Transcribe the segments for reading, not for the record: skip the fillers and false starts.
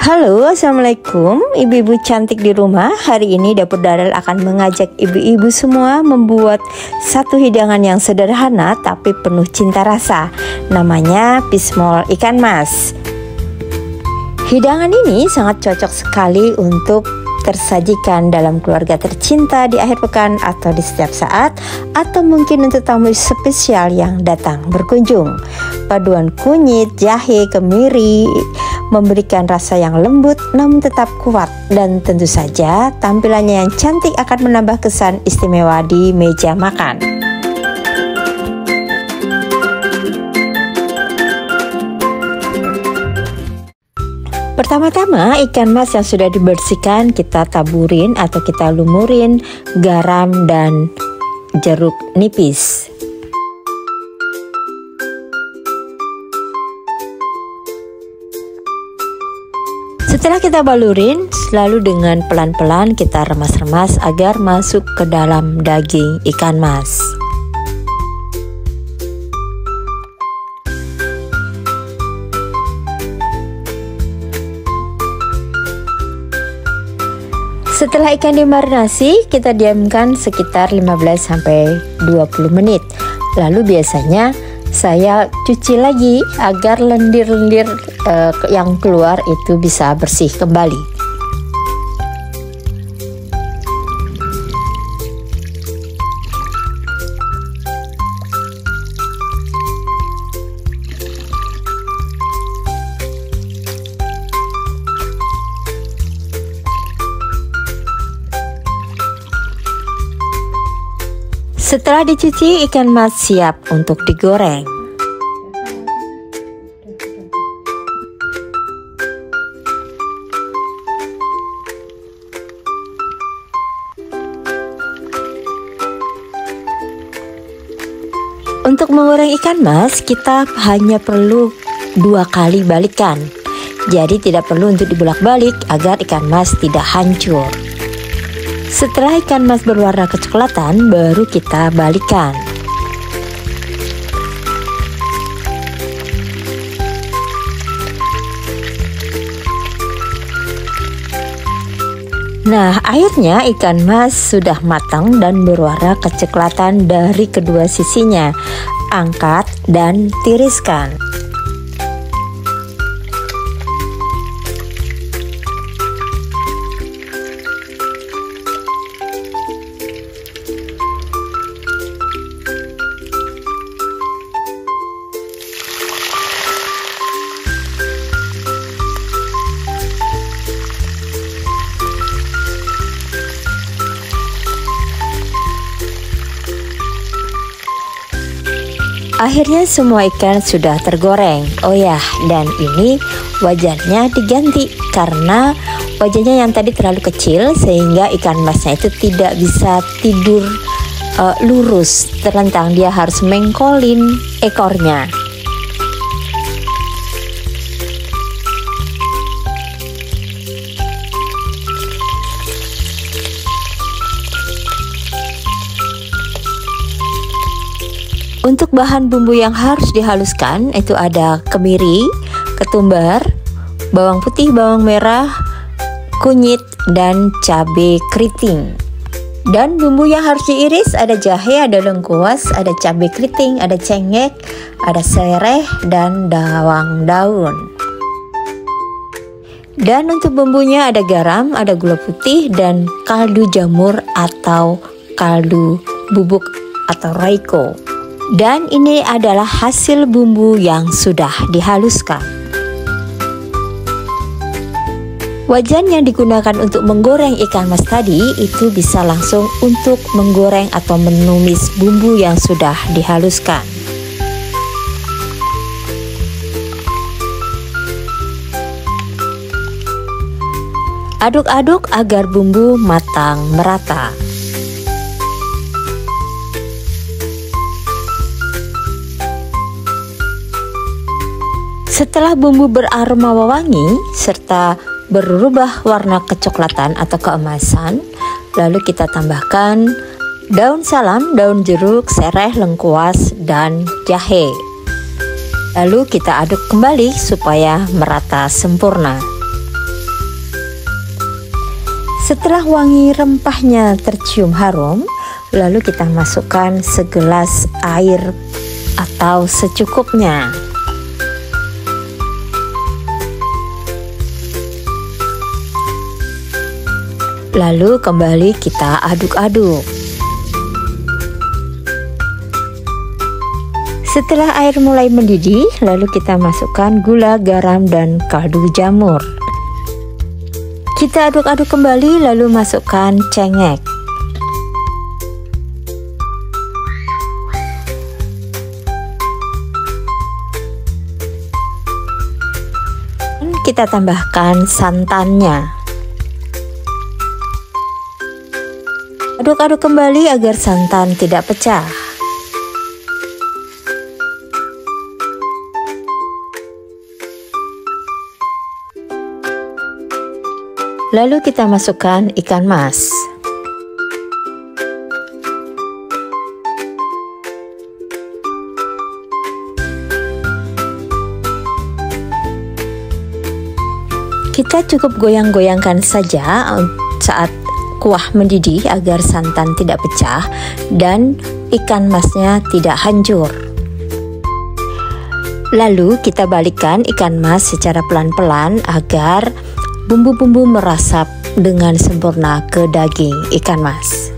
Halo, assalamualaikum ibu-ibu cantik di rumah. Hari ini Dapur Darel akan mengajak ibu-ibu semua membuat satu hidangan yang sederhana tapi penuh cinta rasa. Namanya pismol ikan mas. Hidangan ini sangat cocok sekali untuk tersajikan dalam keluarga tercinta di akhir pekan atau di setiap saat, atau mungkin untuk tamu spesial yang datang berkunjung. Paduan kunyit, jahe, kemiri memberikan rasa yang lembut namun tetap kuat, dan tentu saja tampilannya yang cantik akan menambah kesan istimewa di meja makan. Pertama-tama ikan mas yang sudah dibersihkan kita taburin atau kita lumurin garam dan jeruk nipis. Setelah kita balurin, selalu dengan pelan-pelan kita remas-remas agar masuk ke dalam daging ikan mas. Setelah ikan dimarinasi, kita diamkan sekitar 15-20 menit. Lalu biasanya saya cuci lagi agar lendir-lendir yang keluar itu bisa bersih kembali. Setelah dicuci, ikan mas siap untuk digoreng. Untuk menggoreng ikan mas, kita hanya perlu 2 kali balikan. Jadi tidak perlu untuk dibolak-balik agar ikan mas tidak hancur. Setelah ikan mas berwarna kecoklatan, baru kita balikan. Nah, akhirnya ikan mas sudah matang dan berwarna kecoklatan dari kedua sisinya. Angkat dan tiriskan. Akhirnya semua ikan sudah tergoreng. Oh ya, dan ini wajannya diganti karena wajannya yang tadi terlalu kecil sehingga ikan masnya itu tidak bisa tidur lurus terlentang, dia harus mengkolin ekornya. Untuk bahan bumbu yang harus dihaluskan itu ada kemiri, ketumbar, bawang putih, bawang merah, kunyit, dan cabai keriting. Dan bumbu yang harus diiris ada jahe, ada lengkuas, ada cabai keriting, ada cengkeh, ada sereh, dan bawang daun. Dan untuk bumbunya ada garam, ada gula putih, dan kaldu jamur atau kaldu bubuk atau roiko. Dan ini adalah hasil bumbu yang sudah dihaluskan. Wajan yang digunakan untuk menggoreng ikan mas tadi itu bisa langsung untuk menggoreng atau menumis bumbu yang sudah dihaluskan. Aduk-aduk agar bumbu matang merata. Setelah bumbu beraroma wangi serta berubah warna kecoklatan atau keemasan, lalu kita tambahkan daun salam, daun jeruk, sereh, lengkuas, dan jahe. Lalu kita aduk kembali supaya merata sempurna. Setelah wangi rempahnya tercium harum, lalu kita masukkan segelas air atau secukupnya. Lalu kembali kita aduk-aduk. Setelah air mulai mendidih, lalu kita masukkan gula, garam, dan kaldu jamur. Kita aduk-aduk kembali, lalu masukkan cengek. Kita tambahkan santannya. Aduk-aduk kembali agar santan tidak pecah. Lalu kita masukkan ikan mas. Kita cukup goyang-goyangkan saja saat kuah mendidih agar santan tidak pecah dan ikan masnya tidak hancur. Lalu kita balikkan ikan mas secara pelan-pelan agar bumbu-bumbu meresap dengan sempurna ke daging ikan mas.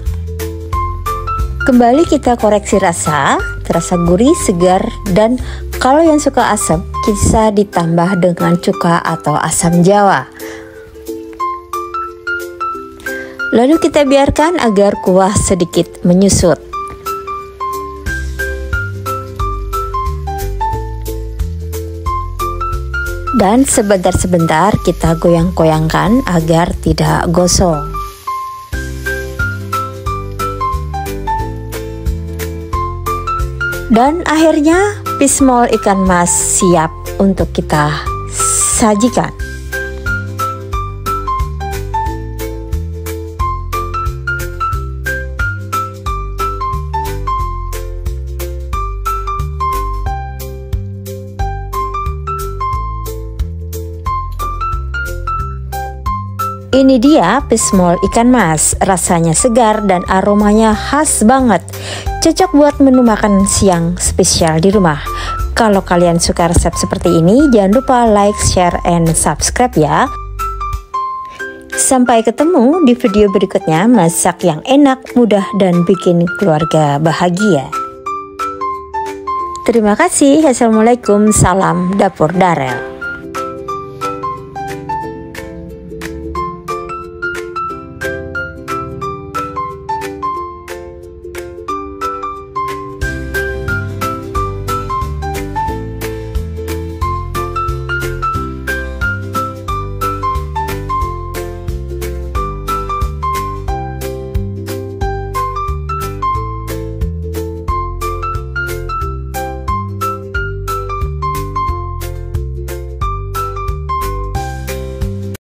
Kembali kita koreksi rasa, terasa gurih, segar, dan kalau yang suka asam bisa ditambah dengan cuka atau asam jawa. Lalu kita biarkan agar kuah sedikit menyusut. Dan sebentar-sebentar kita goyang-goyangkan agar tidak gosong. Dan akhirnya pismol ikan mas siap untuk kita sajikan. Ini dia pismol ikan mas, rasanya segar dan aromanya khas banget. Cocok buat menu makan siang spesial di rumah. Kalau kalian suka resep seperti ini, jangan lupa like, share, and subscribe ya. Sampai ketemu di video berikutnya, masak yang enak, mudah, dan bikin keluarga bahagia. Terima kasih. Assalamualaikum, salam dapur Darel.